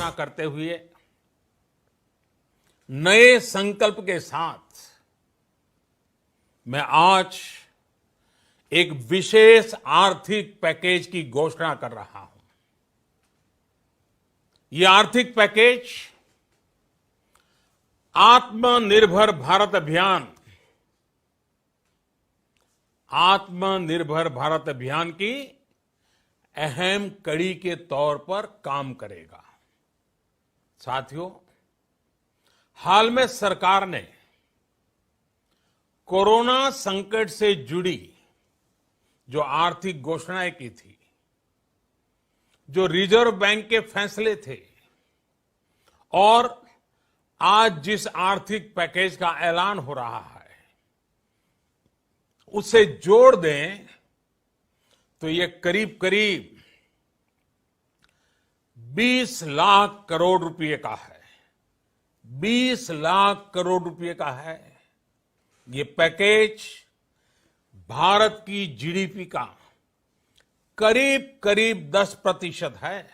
घोषणा करते हुए नए संकल्प के साथ मैं आज एक विशेष आर्थिक पैकेज की घोषणा कर रहा हूं। यह आर्थिक पैकेज आत्मनिर्भर भारत अभियान की अहम कड़ी के तौर पर काम करेगा। साथियों, हाल में सरकार ने कोरोना संकट से जुड़ी जो आर्थिक घोषणाएं की थी, जो रिजर्व बैंक के फैसले थे और आज जिस आर्थिक पैकेज का ऐलान हो रहा है, उसे जोड़ दें तो ये करीब करीब 20 लाख करोड़ रुपए का है। 20 लाख करोड़ रुपए का है। ये पैकेज भारत की जीडीपी का करीब करीब 10% है।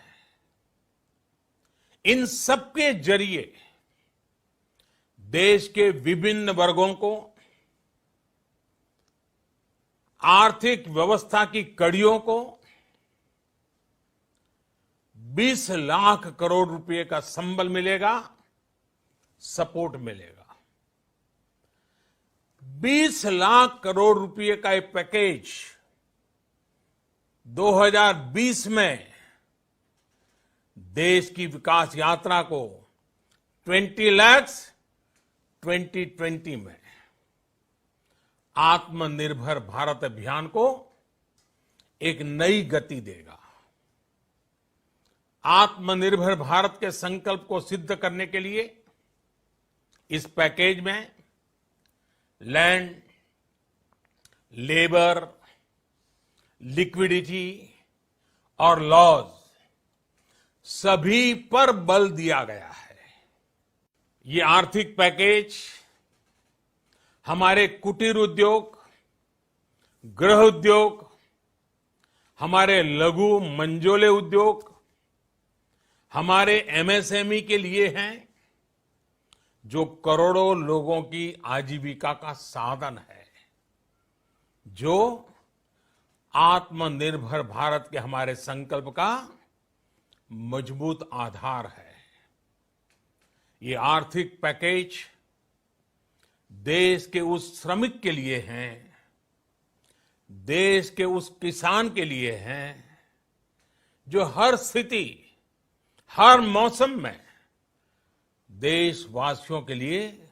इन सबके जरिए देश के विभिन्न वर्गों को आर्थिक व्यवस्था की कड़ियों को 20 लाख करोड़ रुपए का संबल मिलेगा, सपोर्ट मिलेगा। 20 लाख करोड़ रुपए का एक पैकेज 2020 में देश की विकास यात्रा को 20 लाख 2020 में आत्मनिर्भर भारत अभियान को एक नई गति देगा। आत्मनिर्भर भारत के संकल्प को सिद्ध करने के लिए इस पैकेज में लैंड, लेबर, लिक्विडिटी और लॉज सभी पर बल दिया गया है। ये आर्थिक पैकेज हमारे कुटीर उद्योग, गृह उद्योग, हमारे लघु मंझोले उद्योग, हमारे एमएसएमई के लिए हैं, जो करोड़ों लोगों की आजीविका का साधन है, जो आत्मनिर्भर भारत के हमारे संकल्प का मजबूत आधार है। ये आर्थिक पैकेज देश के उस श्रमिक के लिए हैं, देश के उस किसान के लिए हैं, जो हर स्थिति, हर मौसम में देशवासियों के लिए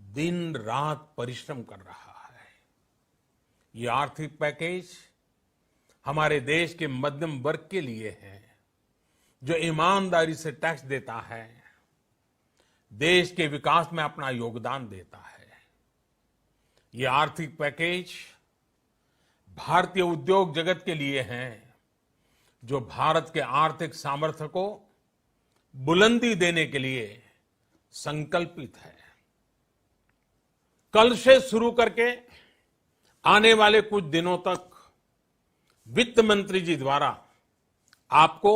दिन रात परिश्रम कर रहा है। ये आर्थिक पैकेज हमारे देश के मध्यम वर्ग के लिए है, जो ईमानदारी से टैक्स देता है, देश के विकास में अपना योगदान देता है। ये आर्थिक पैकेज भारतीय उद्योग जगत के लिए है, जो भारत के आर्थिक सामर्थ्य को बुलंदी देने के लिए संकल्पित है। कल से शुरू करके आने वाले कुछ दिनों तक वित्त मंत्री जी द्वारा आपको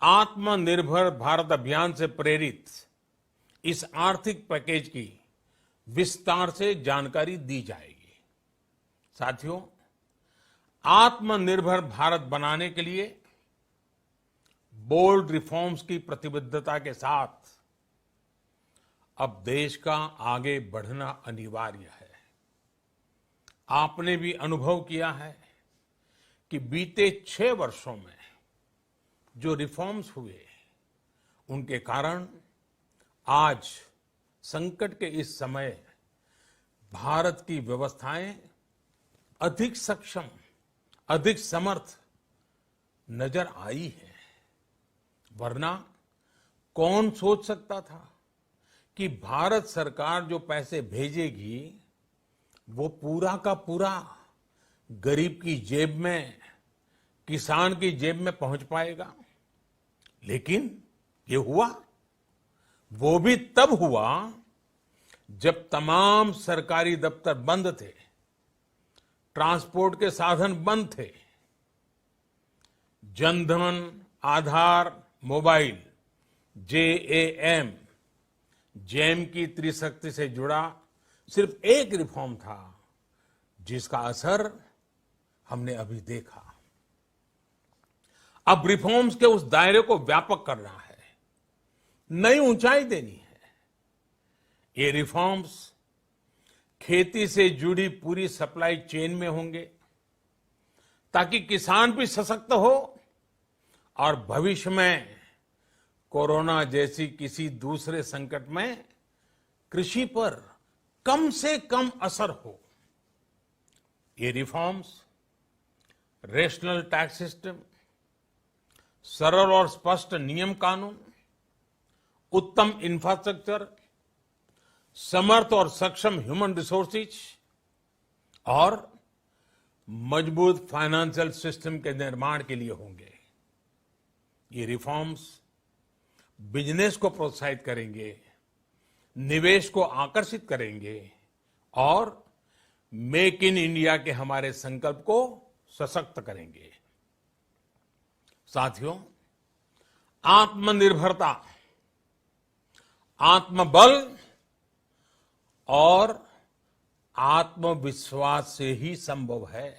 आत्मनिर्भर भारत अभियान से प्रेरित इस आर्थिक पैकेज की विस्तार से जानकारी दी जाएगी। साथियों, आत्मनिर्भर भारत बनाने के लिए बोल्ड रिफॉर्म्स की प्रतिबद्धता के साथ अब देश का आगे बढ़ना अनिवार्य है। आपने भी अनुभव किया है कि बीते 6 वर्षों में जो रिफॉर्म्स हुए, उनके कारण आज संकट के इस समय भारत की व्यवस्थाएं अधिक सक्षम, अधिक समर्थ नजर आई है। वरना कौन सोच सकता था कि भारत सरकार जो पैसे भेजेगी वो पूरा का पूरा गरीब की जेब में, किसान की जेब में पहुंच पाएगा। लेकिन ये हुआ, वो भी तब हुआ जब तमाम सरकारी दफ्तर बंद थे, ट्रांसपोर्ट के साधन बंद थे। जनधन, आधार, मोबाइल JAM जैम की त्रिशक्ति से जुड़ा सिर्फ एक रिफॉर्म था जिसका असर हमने अभी देखा। अब रिफॉर्म्स के उस दायरे को व्यापक करना है, नई ऊंचाई देनी है। ये रिफॉर्म्स खेती से जुड़ी पूरी सप्लाई चेन में होंगे ताकि किसान भी सशक्त हो और भविष्य में कोरोना जैसी किसी दूसरे संकट में कृषि पर कम से कम असर हो। ये रिफॉर्म्स रेशनल टैक्स सिस्टम, सरल और स्पष्ट नियम कानून, उत्तम इंफ्रास्ट्रक्चर, समर्थ और सक्षम ह्यूमन रिसोर्सेज और मजबूत फाइनेंशियल सिस्टम के निर्माण के लिए होंगे। ये रिफॉर्म्स बिजनेस को प्रोत्साहित करेंगे, निवेश को आकर्षित करेंगे और मेक इन इंडिया के हमारे संकल्प को सशक्त करेंगे। साथियों, आत्मनिर्भरता, आत्मबल और आत्मविश्वास से ही संभव है।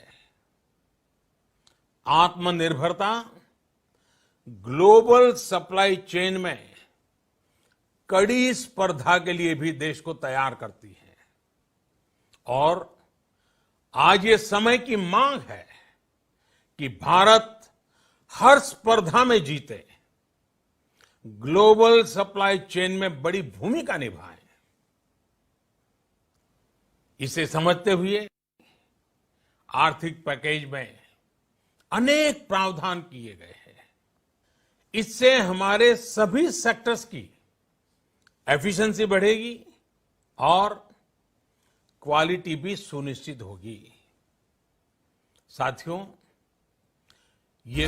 आत्मनिर्भरता ग्लोबल सप्लाई चेन में कड़ी स्पर्धा के लिए भी देश को तैयार करती है और आज ये समय की मांग है कि भारत हर स्पर्धा में जीते, ग्लोबल सप्लाई चेन में बड़ी भूमिका निभाए। इसे समझते हुए आर्थिक पैकेज में अनेक प्रावधान किए गए हैं। इससे हमारे सभी सेक्टर्स की एफिशिएंसी बढ़ेगी और क्वालिटी भी सुनिश्चित होगी। साथियों, ये